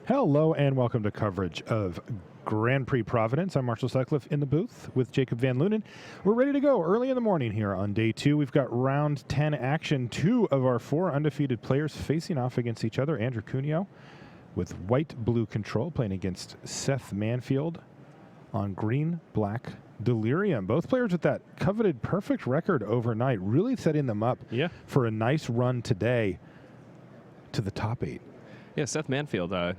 Hello and welcome to coverage of Grand Prix Providence. I'm Marshall Sutcliffe in the booth with Jacob Van Lunen. We're ready to go early in the morning here on day 2. We've got round 10 action. 2 of our 4 undefeated players facing off against each other. Andrew Cuneo with white-blue control playing against Seth Manfield on green-black Delirium. Both players with that coveted perfect record overnight, really setting them up for a nice run today to the top 8. Yeah, Seth Manfield,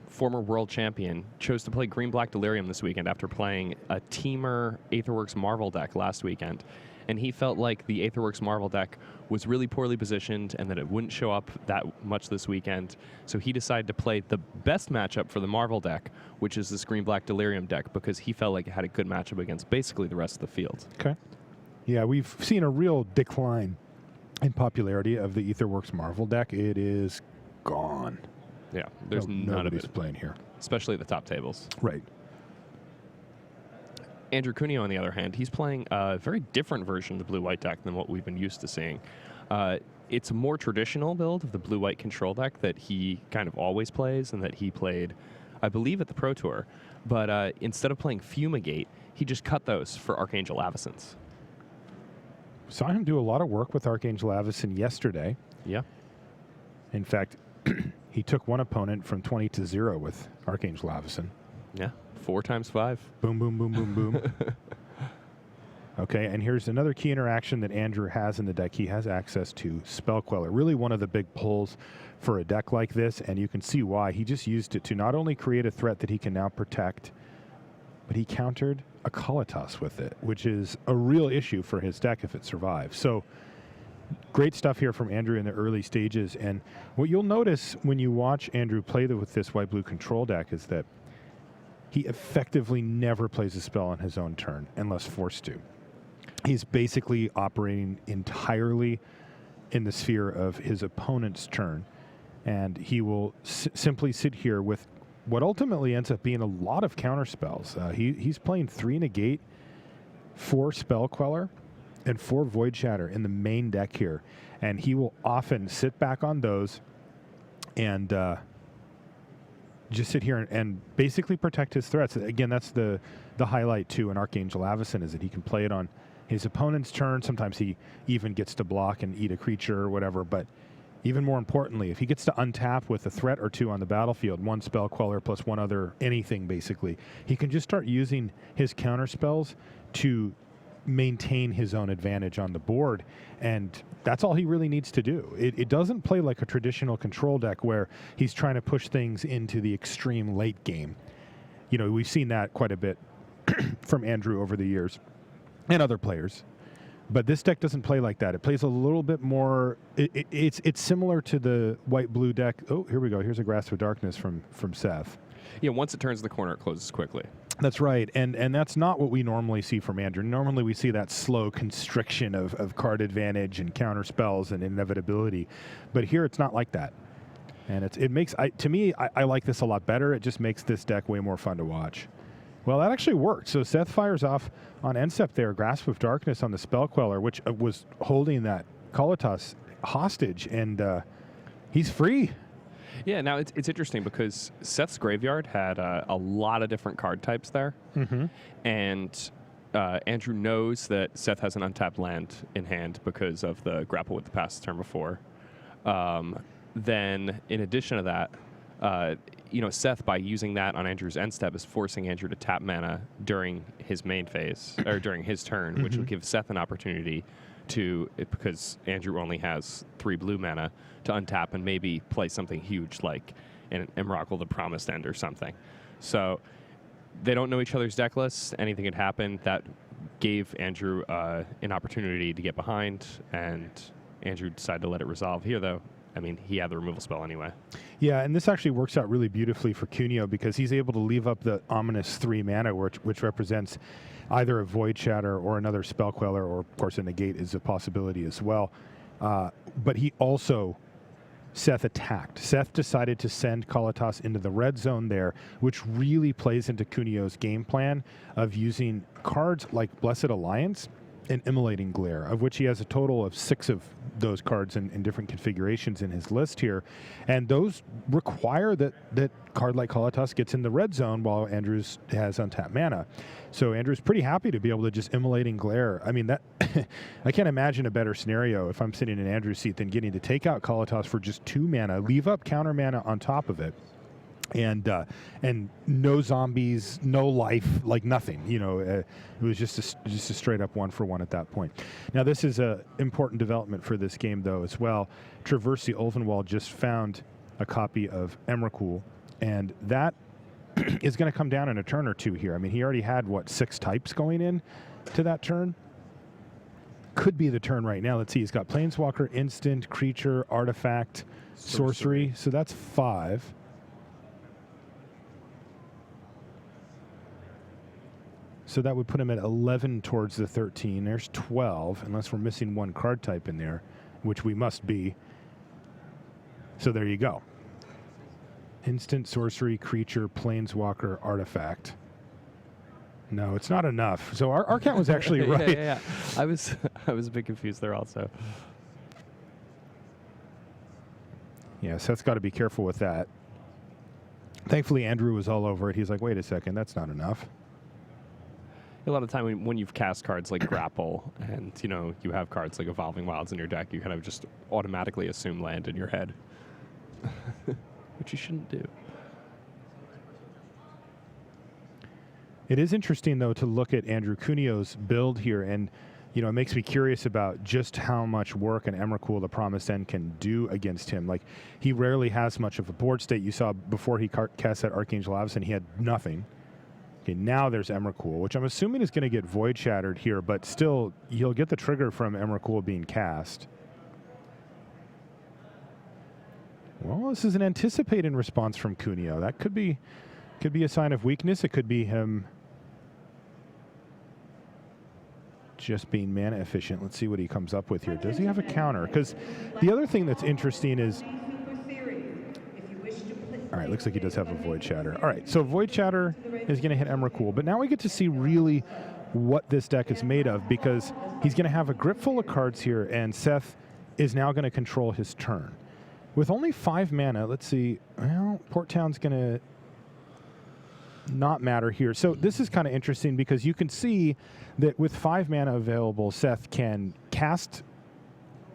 former world champion, chose to play green-black Delirium this weekend after playing a Teamer Aetherworks Marvel deck last weekend. And he felt like the Aetherworks Marvel deck was really poorly positioned and that it wouldn't show up that much this weekend. So he decided to play the best matchup for the Marvel deck, which is this green-black Delirium deck, because he felt like it had a good matchup against basically the rest of the field. Okay. Yeah, we've seen a real decline in popularity of the Aetherworks Marvel deck. It is gone. Yeah, there's none of it playing here, especially at the top tables. Right. Andrew Cuneo, on the other hand, he's playing a very different version of the blue-white deck than what we've been used to seeing. It's a more traditional build of the blue-white control deck that he kind of always plays and that he played, I believe, at the Pro Tour. But instead of playing Fumigate, he just cut those for Archangel Avacyn's. Saw him do a lot of work with Archangel Avacyn yesterday. Yeah. In fact, he took one opponent from 20-0 with Archangel Avacyn. Yeah, 4 times 5. Boom, boom, boom, boom, boom. Okay, and here's another key interaction that Andrew has in the deck. He has access to Spell Queller, really one of the big pulls for a deck like this, and you can see why. He just used it to not only create a threat that he can now protect, but he countered a Kalatas with it, which is a real issue for his deck if it survives. So great stuff here from Andrew in the early stages. And what you'll notice when you watch Andrew play with this white-blue control deck is that he effectively never plays a spell on his own turn unless forced to. He's basically operating entirely in the sphere of his opponent's turn. And he will simply sit here with what ultimately ends up being a lot of counter spells. He's playing 3 Negate, 4 Spell Queller, and 4 Void Shatter in the main deck here. And he will often sit back on those and just sit here and basically protect his threats. Again, that's the highlight too in Archangel Avacyn, is that he can play it on his opponent's turn. Sometimes he even gets to block and eat a creature or whatever, but even more importantly, if he gets to untap with a threat or 2 on the battlefield, 1 Spell Queller plus 1 other anything basically, he can just start using his counter spells to maintain his own advantage on the board, and that's all he really needs to do. It doesn't play like a traditional control deck where he's trying to push things into the extreme late game. You know, we've seen that quite a bit from Andrew over the years and other players, but this deck doesn't play like that. It plays a little bit more, it's similar to the white-blue deck. Oh, here we go. Here's a Grasp of Darkness from Seth. Yeah, once it turns the corner, it closes quickly. That's right, and that's not what we normally see from Andrew. Normally we see that slow constriction of card advantage and counter spells and inevitability, but here it's not like that. And it makes, to me, I like this a lot better. It just makes this deck way more fun to watch. Well, that actually worked. So Seth fires off on Ensep there, Grasp of Darkness on the Spell Queller, which was holding that Kalatas hostage, and he's free. Yeah, now it's interesting because Seth's graveyard had a lot of different card types there. Mm-hmm. And Andrew knows that Seth has an untapped land in hand because of the Grapple with the Past turn before. Then, in addition to that, Seth, by using that on Andrew's end step, is forcing Andrew to tap mana during his main phase, or during his turn, which will give Seth an opportunity to, because Andrew only has 3 blue mana, to untap and maybe play something huge like an Emrakul the Promised End or something. So they don't know each other's deck lists. Anything could happen. That gave Andrew an opportunity to get behind, and Andrew decided to let it resolve. Here, though, I mean, he had the removal spell anyway. Yeah, and this actually works out really beautifully for Cuneo because he's able to leave up the ominous 3 mana, which represents either a Void Shatter or another Spell Queller, or of course a Negate is a possibility as well. But he also, Seth attacked. Seth decided to send Kalatas into the red zone there, which really plays into Cuneo's game plan of using cards like Blessed Alliance an Immolating Glare, of which he has a total of 6 of those cards in different configurations in his list here. And those require that card like Kalatas gets in the red zone while Andrews has untapped mana. So Andrew's pretty happy to be able to just Immolating Glare. I mean, that I can't imagine a better scenario if I'm sitting in Andrew's seat than getting to take out Kalatas for just 2 mana, leave up counter mana on top of it. And no zombies, no life, like nothing. You know, it was just a straight up 1-for-1 at that point. Now, this is a important development for this game, though, as well. Traversi Ulvenwald just found a copy of Emrakul, and that is going to come down in a turn or two here. I mean, he already had, what, 6 types going in to that turn? Could be the turn right now. Let's see. He's got Planeswalker, Instant, Creature, Artifact, Sorcery. So that's 5. So that would put him at 11 towards the 13. There's 12, unless we're missing 1 card type in there, which we must be. So there you go. Instant, Sorcery, Creature, Planeswalker, Artifact. No, it's not enough. So our count was actually right. Yeah. I was a bit confused there also. Yeah, Seth's got to be careful with that. Thankfully, Andrew was all over it. He's like, wait a second, that's not enough. A lot of time when you've cast cards like Grapple and, you know, you have cards like Evolving Wilds in your deck, you kind of just automatically assume land in your head, which you shouldn't do. It is interesting, though, to look at Andrew Cuneo's build here, and, you know, it makes me curious about just how much work an Emrakul, the Promised End, can do against him. Like, he rarely has much of a board state. You saw before he cast that Archangel Avacyn, he had nothing. Okay, now there's Emrakul, which I'm assuming is going to get Void Shattered here, but still, you'll get the trigger from Emrakul being cast. Well, this is an anticipated response from Cuneo. That could be a sign of weakness. It could be him just being mana efficient. Let's see what he comes up with here. Does he have a counter? Because the other thing that's interesting is... All right, looks like he does have a Void Shatter. All right, so Void Shatter is going to hit Emrakul, but now we get to see really what this deck is made of, because he's going to have a grip full of cards here, and Seth is now going to control his turn. With only 5 mana, let's see, well, Port Town's going to not matter here. So this is kind of interesting because you can see that with 5 mana available, Seth can cast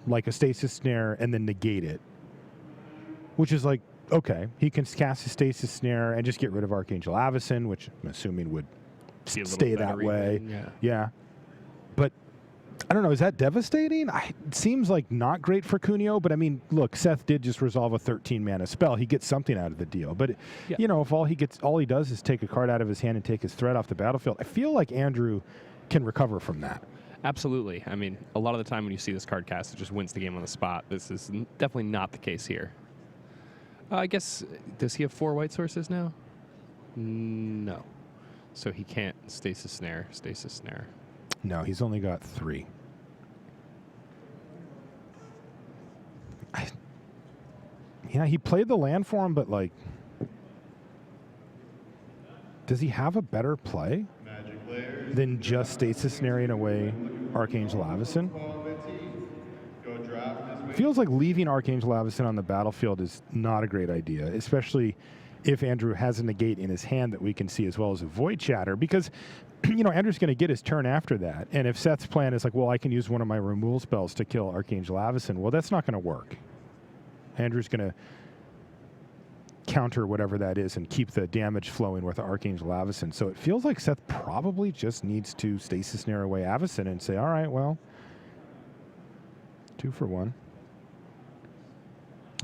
like a Stasis Snare and then negate it, which is like, okay, he can cast a Stasis Snare and just get rid of Archangel Avacyn, which I'm assuming would stay that way. Yeah. But I don't know, is that devastating? It seems like not great for Cuneo, but I mean, look, Seth did just resolve a 13 mana spell. He gets something out of the deal. But you know, if all he does is take a card out of his hand and take his threat off the battlefield, I feel like Andrew can recover from that. Absolutely. I mean, a lot of the time when you see this card cast, it just wins the game on the spot. This is definitely not the case here. I guess, does he have 4 white sources now? No. So he can't Stasis Snare. No, he's only got 3. Yeah, he played the land for him, but like, does he have a better play than just Stasis Snaring away Archangel Avacyn? Feels like leaving Archangel Avacyn on the battlefield is not a great idea, especially if Andrew has a negate in his hand that we can see, as well as a Void Shatter, because, you know, Andrew's going to get his turn after that. And if Seth's plan is like, well, I can use one of my removal spells to kill Archangel Avacyn, well, that's not going to work. Andrew's going to counter whatever that is and keep the damage flowing with Archangel Avacyn. So it feels like Seth probably just needs to Stasis Snare away Avacyn and say, all right, well, 2 for 1.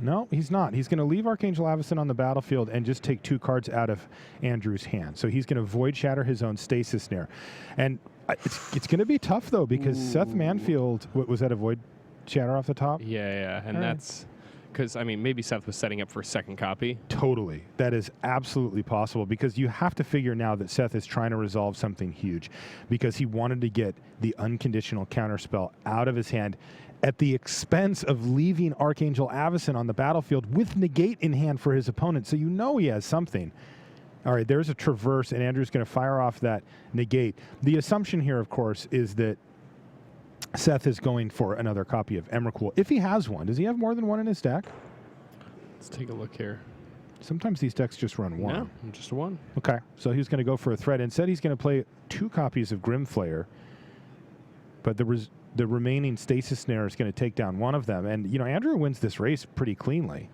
No, he's not. He's going to leave Archangel Avacyn on the battlefield and just take 2 cards out of Andrew's hand. So he's going to Void Shatter his own Stasis Snare. And it's going to be tough, though, because Seth Manfield, was that a Void Shatter off the top? Yeah. And that's because, I mean, maybe Seth was setting up for a second copy. Totally. That is absolutely possible, because you have to figure now that Seth is trying to resolve something huge, because he wanted to get the unconditional counterspell out of his hand at the expense of leaving Archangel Avacyn on the battlefield with negate in hand for his opponent. So you know he has something. All right, there's a Traverse, and Andrew's going to fire off that negate. The assumption here, of course, is that Seth is going for another copy of Emrakul. If he has one. Does he have more than one in his deck? Let's take a look here. Sometimes these decks just run one. No, just one. Okay, so he's going to go for a threat. Instead, he's going to play 2 copies of Grimflayer. But the remaining Stasis Snare is going to take down one of them. And, Andrew wins this race pretty cleanly.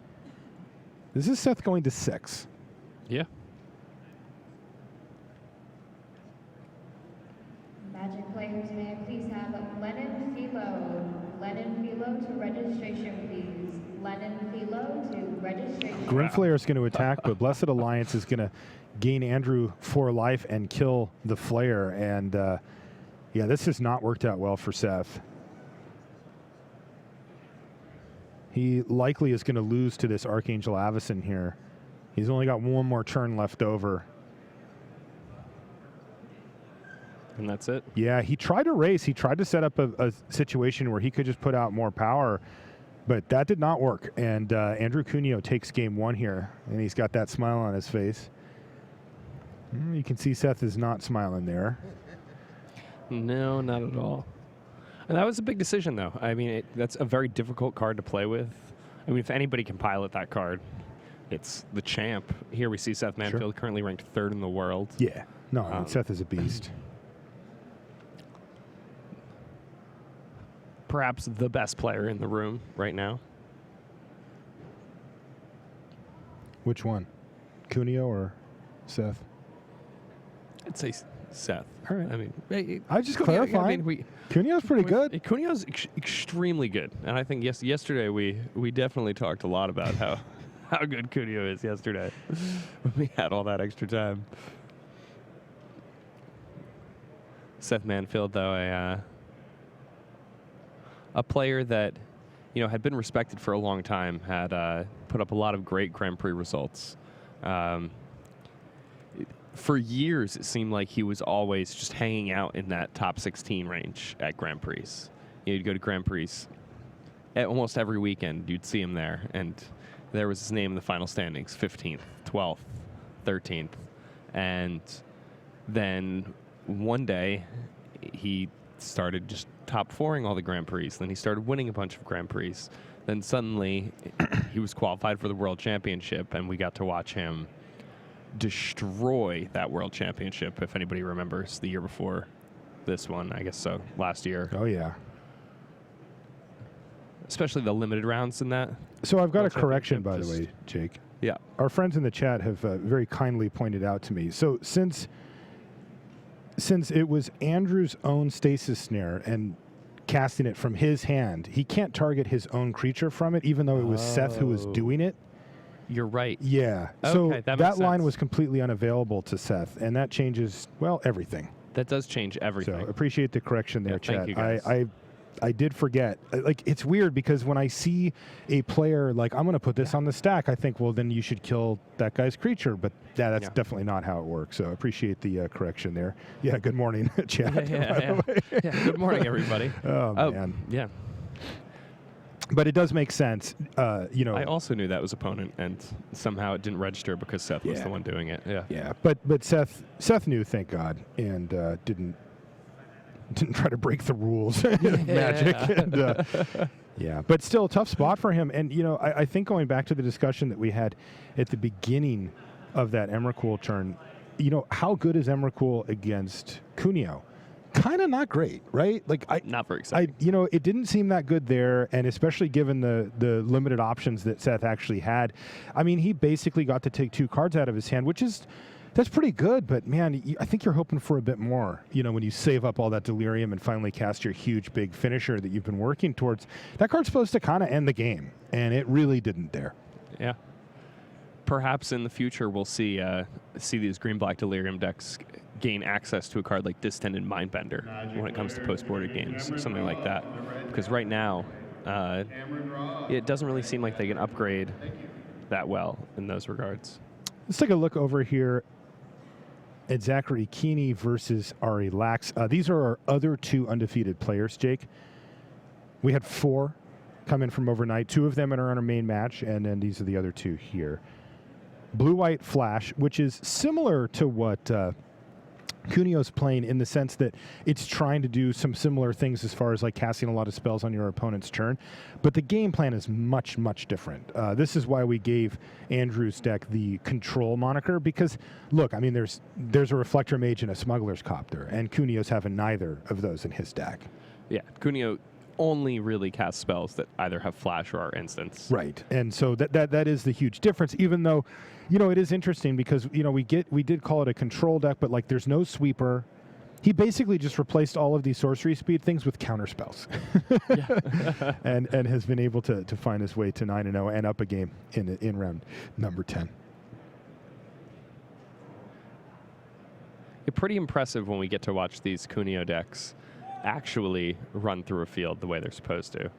This is Seth going to 6. Yeah. Magic players, may I please have Lennon Philo to registration, please. Lennon Philo to registration. Grimflayer is going to attack, but Blessed Alliance is going to gain Andrew 4 life and kill the Flayer. And, yeah, this has not worked out well for Seth. He likely is going to lose to this Archangel Avacyn here. He's only got one more turn left over. And that's it? Yeah, he tried to race. He tried to set up a situation where he could just put out more power, but that did not work. And Andrew Cuneo takes game 1 here, and he's got that smile on his face. You can see Seth is not smiling there. No, not at all. And that was a big decision, though. I mean, that's a very difficult card to play with. I mean, if anybody can pilot that card, it's the champ. Here we see Seth Manfield, currently ranked 3rd in the world. Yeah. No, I mean, Seth is a beast. Perhaps the best player in the room right now. Which one? Cuneo or Seth? I'd say Seth. All right. I mean, I just clarifying. I mean, Cuneo's pretty good. Cuneo's extremely good, and I think yesterday we definitely talked a lot about how good Cuneo is yesterday. We had all that extra time. Seth Manfield, though, a player that had been respected for a long time, had put up a lot of great Grand Prix results. For years, it seemed like he was always just hanging out in that top 16 range at Grand Prix. You'd go to Grand Prix almost every weekend. You'd see him there, and there was his name in the final standings, 15th, 12th, 13th. And then one day, he started just top 4ing all the Grand Prix. Then he started winning a bunch of Grand Prix. Then suddenly, he was qualified for the World Championship, and we got to watch him destroy that World Championship, if anybody remembers the year before this one. I guess so, last year. Oh, yeah. Especially the limited rounds in that. So I've got World a correction, by Championship, the way, Jake. Yeah. Our friends in the chat have very kindly pointed out to me. So since it was Andrew's own Stasis Snare and casting it from his hand, he can't target his own creature from it, even though it was Seth who was doing it. You're right. Yeah. Okay, So that line sense. was completely unavailable to Seth, and that changes, well, everything. That does change everything. So appreciate the correction there, Yeah, chat. thank you, guys. I did forget. Like, it's weird because when I see a player like, I'm going to put this on the stack, I think, well, then you should kill that guy's creature. But that's definitely not how it works. So appreciate the correction there. Yeah, good morning, chat. Yeah. Good morning, everybody. Oh, man. Yeah. But it does make sense. I also knew that was opponent, and somehow it didn't register because Seth was the one doing it. Yeah. Yeah, but Seth knew, thank God, and didn't try to break the rules of Magic. And, yeah, but still a tough spot for him. And I think going back to the discussion that we had at the beginning of that Emrakul turn, how good is Emrakul against Cuneo? Kind of not great, right? Like not very exciting. It didn't seem that good there, and especially given the limited options that Seth actually had. I mean, he basically got to take 2 cards out of his hand, that's pretty good. But man, I think you're hoping for a bit more. When you save up all that Delirium and finally cast your huge big finisher that you've been working towards, that card's supposed to kind of end the game, and it really didn't there. Yeah. Perhaps in the future we'll see these green-black Delirium decks gain access to a card like Distended Mindbender when it comes to post-boarded games, or something like that. Because right now, it doesn't really seem like they can upgrade that well in those regards. Let's take a look over here at Zachary Kiihne versus Ari Lax. These are our other 2 undefeated players, Jake. We had 4 come in from overnight. 2 of them are on our main match, and then these are the other 2 here. Blue-White Flash, which is similar to what Cuneo's playing in the sense that it's trying to do some similar things as far as like casting a lot of spells on your opponent's turn, but the game plan is much, much different. This is why we gave Andrew's deck the control moniker, because look, I mean, there's a Reflector Mage and a Smuggler's Copter, and Cuneo's having neither of those in his deck. Yeah, Cuneo only really casts spells that either have flash or are instants. Right, and so that is the huge difference. Even though, it is interesting because we did call it a control deck, but like there's no sweeper. He basically just replaced all of these sorcery speed things with counter spells, and has been able to find his way to 9-0 and up a game in round number 10. It's pretty impressive when we get to watch these Cuneo decks actually run through a field the way they're supposed to.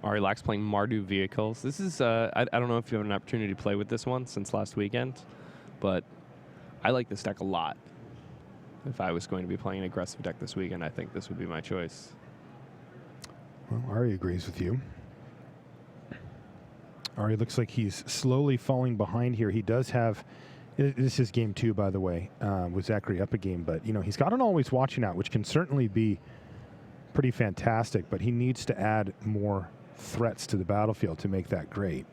Arilax playing Mardu vehicles. This is, I don't know if you have an opportunity to play with this one since last weekend, but I like this deck a lot. If I was going to be playing an aggressive deck this weekend, I think this would be my choice. Well, Ari agrees with you. Ari looks like he's slowly falling behind here. He does have, this is game 2, by the way, with Zachary up a game, but, he's got an Always Watching Out, which can certainly be pretty fantastic, but he needs to add more threats to the battlefield to make that great.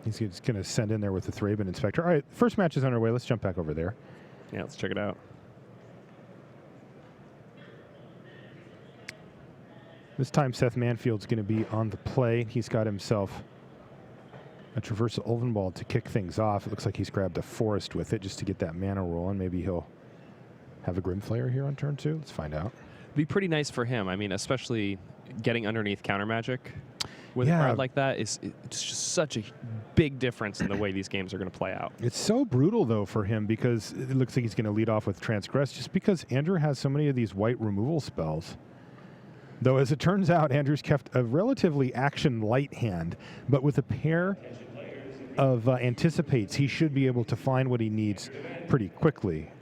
He's just going to send in there with the Thraben Inspector. All right, first match is underway. Let's jump back over there. Yeah, let's check it out. This time, Seth Manfield's going to be on the play. He's got himself a Traversal Ulvenwald to kick things off. It looks like he's grabbed a Forest with it just to get that mana roll, and maybe he'll have a Grimflayer here on turn 2. Let's find out. It'd be pretty nice for him. I mean, especially getting underneath counter magic with a card like that it's just such a big difference in the way these games are going to play out. It's so brutal, though, for him because it looks like he's going to lead off with Transgress just because Andrew has so many of these white removal spells. Though, as it turns out, Andrew's kept a relatively action-light hand, but with a pair of Anticipates, he should be able to find what he needs pretty quickly.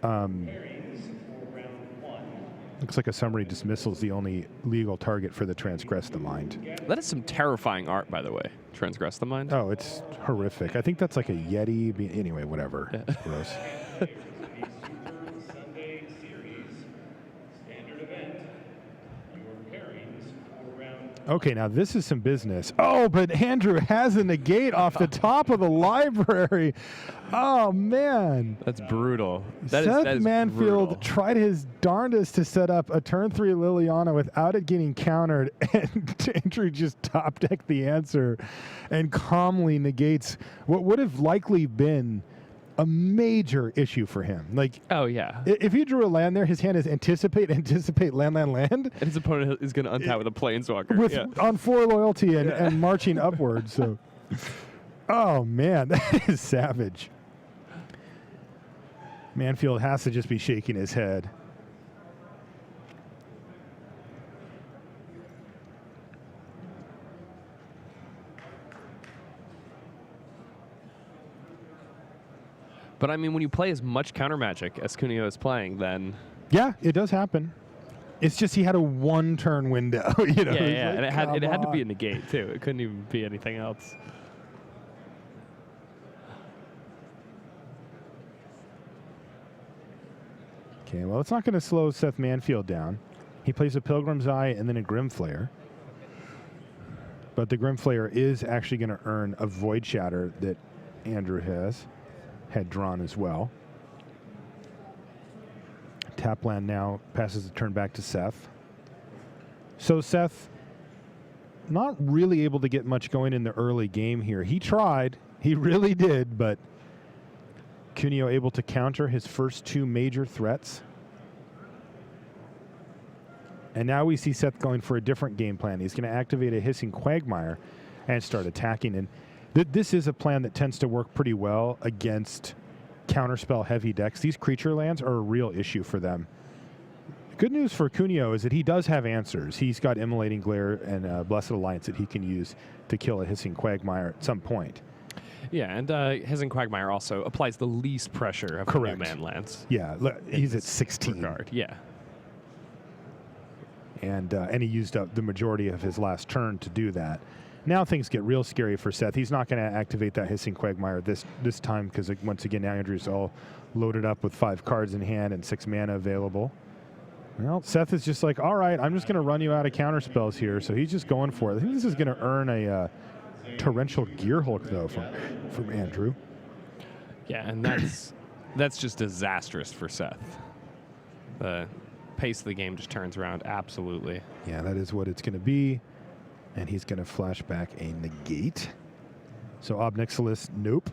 Looks like a Summary Dismissal is the only legal target for the Transgress the Mind. That is some terrifying art, by the way. Transgress the Mind. Oh, it's horrific. I think that's like a Yeti. Anyway, whatever. Yeah. It's gross. Okay, now this is some business. Oh, but Andrew has a negate off the top of the library. Oh, man. That's brutal. Seth Manfield brutal. Tried his darndest to set up a turn 3 Liliana without it getting countered, and Andrew just top decked the answer and calmly negates what would have likely been a major issue for him. Like, oh yeah, if he drew a land there, his hand is anticipate, land, and his opponent is going to untap with a Planeswalker on 4 loyalty and marching upwards. So, oh man, that is savage. Manfield has to just be shaking his head. But I mean, when you play as much counter magic as Cuneo is playing, then yeah, it does happen. It's just he had a 1-turn window. Yeah, yeah, like, and it had to be a negate too. It couldn't even be anything else. Okay, well, it's not going to slow Seth Manfield down. He plays a Pilgrim's Eye and then a Grimflayer. But the Grimflayer is actually going to earn a Void Shatter that Andrew had drawn as well. Tapland now passes the turn back to Seth. So Seth, not really able to get much going in the early game here. He tried, he really did, but Cuneo able to counter his first 2 major threats. And now we see Seth going for a different game plan. He's going to activate a Hissing Quagmire and start attacking. And this is a plan that tends to work pretty well against counterspell heavy decks. These creature lands are a real issue for them. Good news for Cuneo is that he does have answers. He's got Immolating Glare and Blessed Alliance that he can use to kill a Hissing Quagmire at some point. Yeah, and Hizen Quagmire also applies the least pressure of a Correct. new-man lance. Yeah, he's at 16. Regard. Yeah. And he used up the majority of his last turn to do that. Now things get real scary for Seth. He's not going to activate that Hissing Quagmire this time because, once again, now Andrew's all loaded up with 5 cards in hand and 6 mana available. Well, Seth is just like, all right, I'm just going to run you out of counter spells here. So he's just going for it. I think this is going to earn a Torrential Gearhulk, though, from Andrew. Yeah, and that's just disastrous for Seth. The pace of the game just turns around absolutely. Yeah, that is what it's going to be. And he's going to flash back a negate. So Obnixilis, nope.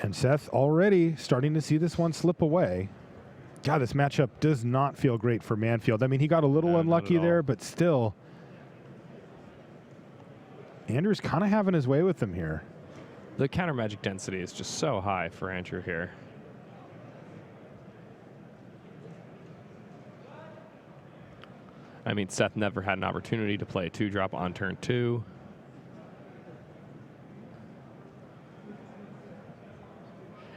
And Seth already starting to see this one slip away. God, this matchup does not feel great for Manfield. I mean, he got a little unlucky there, but still. Andrew's kind of having his way with him here. The counter magic density is just so high for Andrew here. I mean, Seth never had an opportunity to play a 2-drop on turn 2.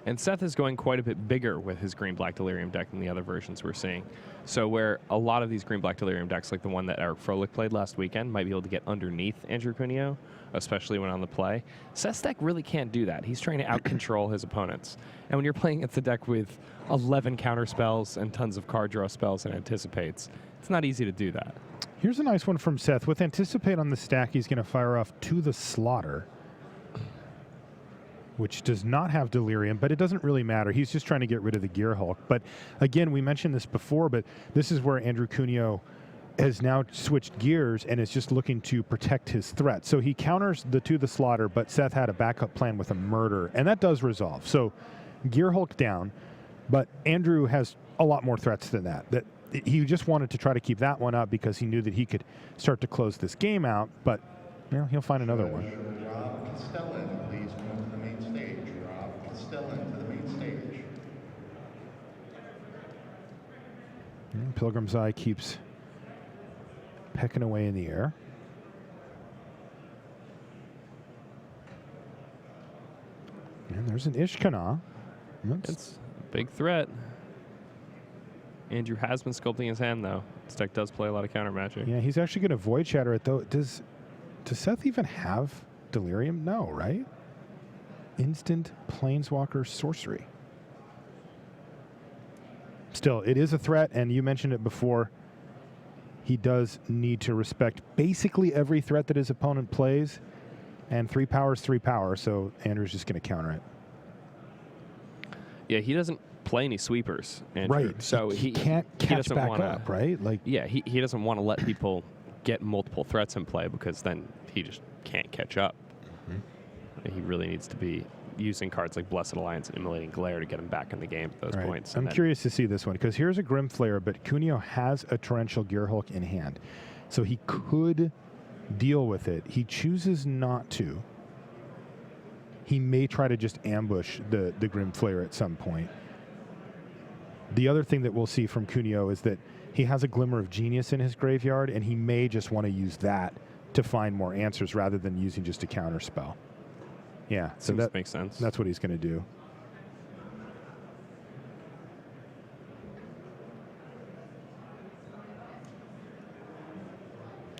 And Seth is going quite a bit bigger with his green-black Delirium deck than the other versions we're seeing. So where a lot of these green-black Delirium decks, like the one that Eric Froelich played last weekend, might be able to get underneath Andrew Cuneo, especially when on the play, Seth's deck really can't do that. He's trying to out-control his opponents. And when you're playing against a deck with 11 counter spells and tons of card draw spells and anticipates, it's not easy to do that. Here's a nice one from Seth. With Anticipate on the stack, he's going to fire off To the Slaughter, which does not have Delirium, but it doesn't really matter. He's just trying to get rid of the Gearhulk. But again, we mentioned this before, but this is where Andrew Cuneo has now switched gears and is just looking to protect his threat. So he counters the To the Slaughter, but Seth had a backup plan with a Murder, and that does resolve. So Gearhulk down, but Andrew has a lot more threats than that. He just wanted to try to keep that one up because he knew that he could start to close this game out, but he'll find another one. Rob Castellan, please come to the main stage. Rob Castellan to the main stage. And Pilgrim's Eye keeps pecking away in the air. And there's an Ishkana. It's a big threat. Andrew has been sculpting his hand, though. This deck does play a lot of counter magic. Yeah, he's actually going to Void Shatter it, though. Does Seth even have Delirium? No, right? Instant Planeswalker Sorcery. Still, it is a threat, and you mentioned it before. He does need to respect basically every threat that his opponent plays, and 3 power is 3 power, so Andrew's just going to counter it. Yeah, he doesn't play any sweepers, Andrew. Right. So he can't catch doesn't back wanna, up, right? Like, yeah, he doesn't want to let people get multiple threats in play because then he just can't catch up. Mm-hmm. He really needs to be using cards like Blessed Alliance and Immolating Glare to get him back in the game at those points. I'm curious to see this one because here's a Grim Flayer, but Cuneo has a Torrential Gearhulk in hand. So he could deal with it. He chooses not to. He may try to just ambush the Grim Flayer at some point. The other thing that we'll see from Cuneo is that he has a Glimmer of Genius in his graveyard, and he may just want to use that to find more answers rather than using just a counter spell. Yeah, so that makes sense. That's what he's going to do.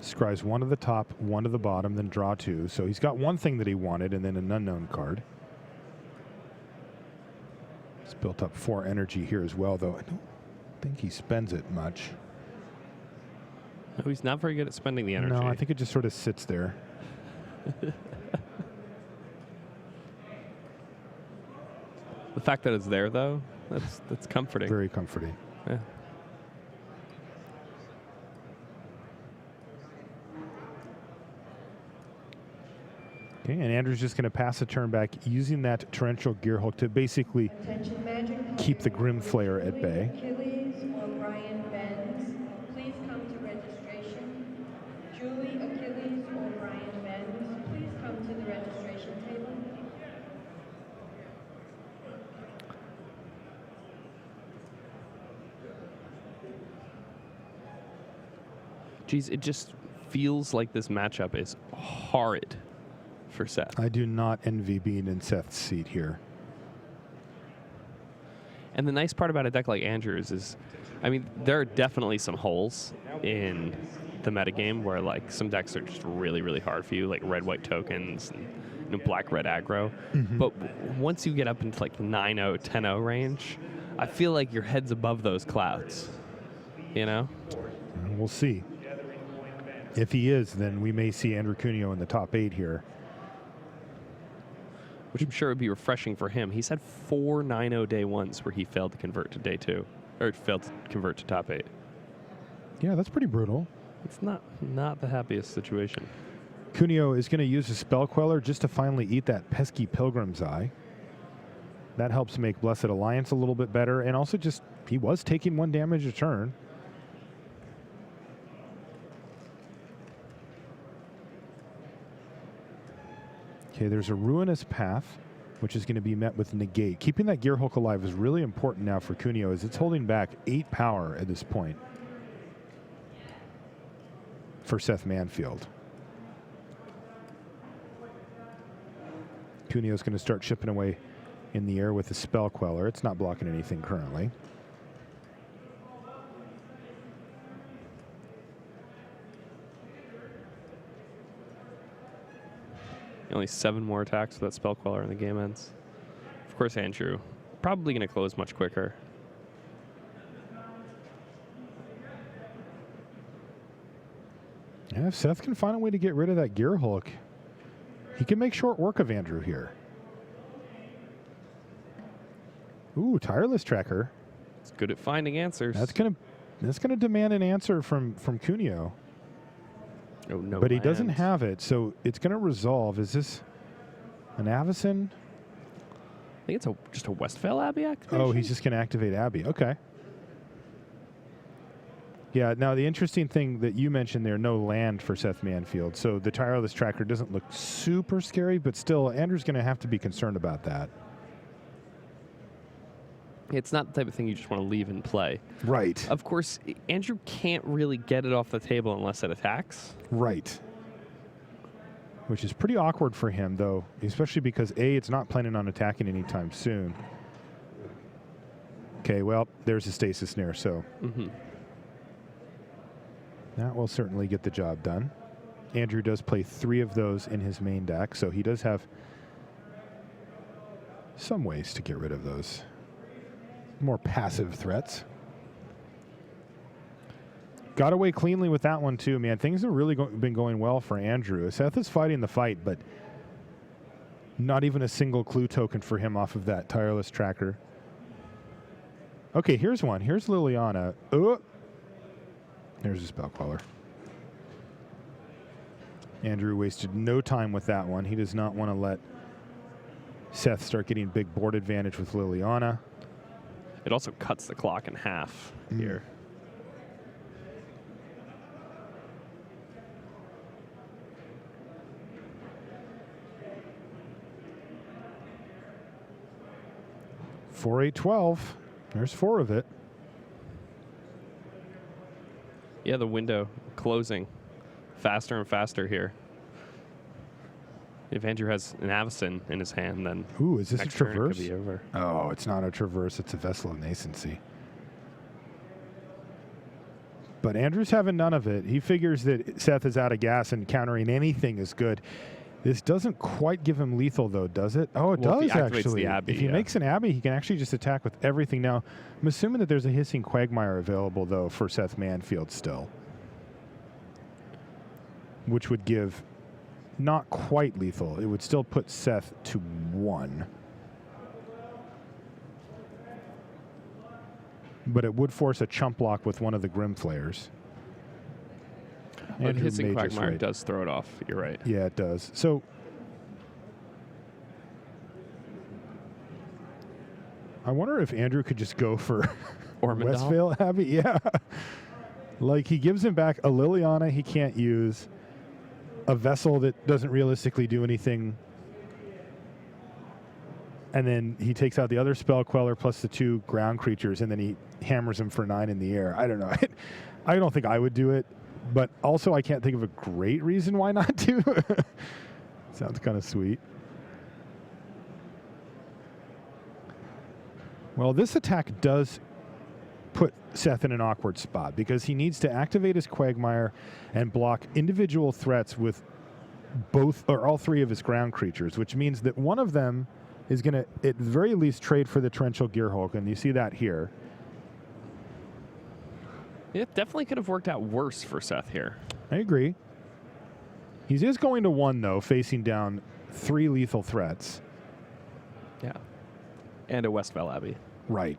Scries 1 to the top, 1 to the bottom, then draw 2. So he's got one thing that he wanted and then an unknown card. He's built up 4 energy here as well, though I don't think he spends it much. No, he's not very good at spending the energy. No, I think it just sort of sits there. The fact that it's there, though, that's comforting. Very comforting. Yeah. Okay, and Andrew's just going to pass a turn back using that Torrential Gearhulk to basically keep the Grim Flayer at bay. Achilles or Brian Benz, please come to registration. Julie, Achilles or Brian Benz, please come to the registration table. Geez, it just feels like this matchup is horrid for Seth. I do not envy being in Seth's seat here. And the nice part about a deck like Andrew's is, I mean, there are definitely some holes in the metagame where, like, some decks are just really, really hard for you, like red-white tokens and black-red aggro. But once you get up into, like, the 9-0, 10-0 range, I feel like your head's above those clouds, you know? We'll see. If he is, then we may see Andrew Cuneo in the top 8 here. Which I'm sure would be refreshing for him. He's had 4 9-0 day ones where he failed to convert to day 2, or failed to convert to top 8. Yeah, that's pretty brutal. It's not the happiest situation. Cuneo is going to use a Spell Queller just to finally eat that pesky Pilgrim's Eye. That helps make Blessed Alliance a little bit better, and also just, he was taking 1 damage a turn. Okay, there's a Ruinous Path, which is going to be met with Negate. Keeping that Gear Hulk alive is really important now for Cuneo, as it's holding back 8 power at this point for Seth Manfield. Cuneo's going to start chipping away in the air with a Spell Queller. It's not blocking anything currently. Only 7 more attacks with that Spell Queller and the game ends. Of course, Andrew probably going to close much quicker. Yeah, if Seth can find a way to get rid of that Gear Hulk, he can make short work of Andrew here. Ooh, Tireless Tracker. It's good at finding answers. That's gonna demand an answer from Cuneo. Oh, no, but he doesn't lands. have it, so it's gonna resolve. Is this an Avacyn? I think it's just a Westphal Abbey activation. Oh, he's just gonna activate Abbey. Okay. Yeah, now the interesting thing that you mentioned there, no land for Seth Manfield. So the Tireless Tracker doesn't look super scary, but still, Andrew's going to have to be concerned about that. It's not the type of thing you just want to leave in play. Right. Of course, Andrew can't really get it off the table unless it attacks. Right. Which is pretty awkward for him, though, especially because, A, it's not planning on attacking anytime soon. Okay, well, there's a Stasis Snare, so... That will certainly get the job done. Andrew does play 3 of those in his main deck, so he does have some ways to get rid of those more passive threats. Got away cleanly with that one, too, man. Things have really been going well for Andrew. Seth is fighting the fight, but not even a single clue token for him off of that Tireless Tracker. Okay, here's one. Here's Liliana. There's a Spell Queller. Andrew wasted no time with that one. He does not want to let Seth start getting big board advantage with Liliana. It also cuts the clock in half here. Four, 8, 12. There's 4 of it. Yeah, the window closing faster and faster here. If Andrew has an Avacyn in his hand, then Ooh, is this a next turn it Traverse? could be over. Oh, it's not a Traverse. It's a Vessel of Nascency. But Andrew's having none of it. He figures that Seth is out of gas and countering anything is good. This doesn't quite give him lethal, though, does it? Oh, it Well, if does, he activates actually. the Abbey, if he yeah. makes an Abbey, he can actually just attack with everything. Now, I'm assuming that there's a Hissing Quagmire available, though, for Seth Manfield still, which would give not quite lethal. It would still put Seth to 1. But it would force a chump block with one of the Grim Flayers. But Andrew Hissing may just Quagmire wait. does throw it off. You're right. Yeah, it does. So I wonder if Andrew could just go for Ormondal? Westvale Abbey. Yeah. Like, he gives him back a Liliana he can't use, a Vessel that doesn't realistically do anything, and then he takes out the other Spell Queller plus the 2 ground creatures, and then he hammers him for 9 in the air. I don't know. I don't think I would do it, But also, I can't think of a great reason why not to. Sounds kind of sweet. Well, this attack does put Seth in an awkward spot because he needs to activate his Quagmire and block individual threats with both or all three of his ground creatures, which means that one of them is going to, at the very least, trade for the Torrential Gearhulk, and you see that here. It definitely could have worked out worse for Seth here. I agree. He is going to 1, though, facing down 3 lethal threats. Yeah. And a Westvale Abbey. Right.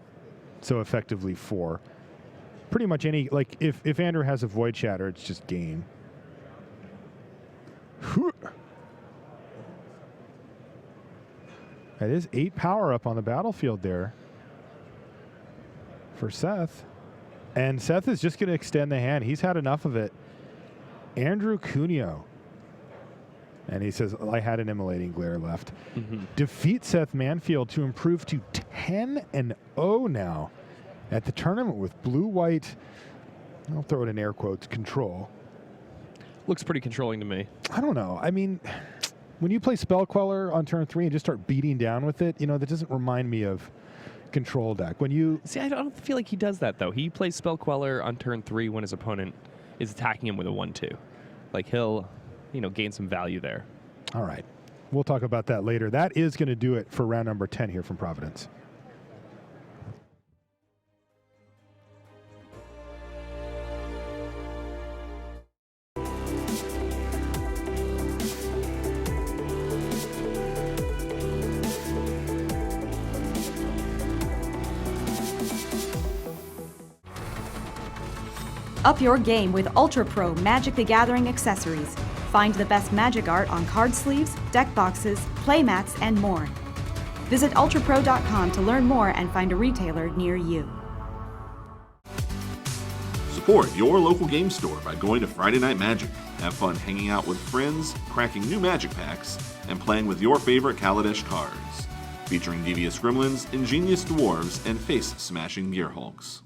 So effectively 4. Pretty much any, like, if Andrew has a Void Shatter, it's just game. That is 8 power up on the battlefield there for Seth. And Seth is just going to extend the hand. He's had enough of it. Andrew Cuneo. And he says, I had an Immolating Glare left. Defeat Seth Manfield to improve to 10-0 now at the tournament with blue-white, I'll throw it in air quotes, control. Looks pretty controlling to me. I don't know. I mean, when you play Spell Queller on turn 3 and just start beating down with it, you know, that doesn't remind me of control deck. When you see, I don't feel like he does that though. He plays Spell Queller on turn 3 when his opponent is attacking him with a 1/2. Like he'll, you know, gain some value there. All right. We'll talk about that later. That is going to do it for round number 10 here from Providence. Up your game with Ultra Pro Magic the Gathering accessories. Find the best magic art on card sleeves, deck boxes, playmats, and more. Visit ultrapro.com to learn more and find a retailer near you. Support your local game store by going to Friday Night Magic. Have fun hanging out with friends, cracking new magic packs, and playing with your favorite Kaladesh cards. Featuring devious gremlins, ingenious dwarves, and face-smashing gearhulks.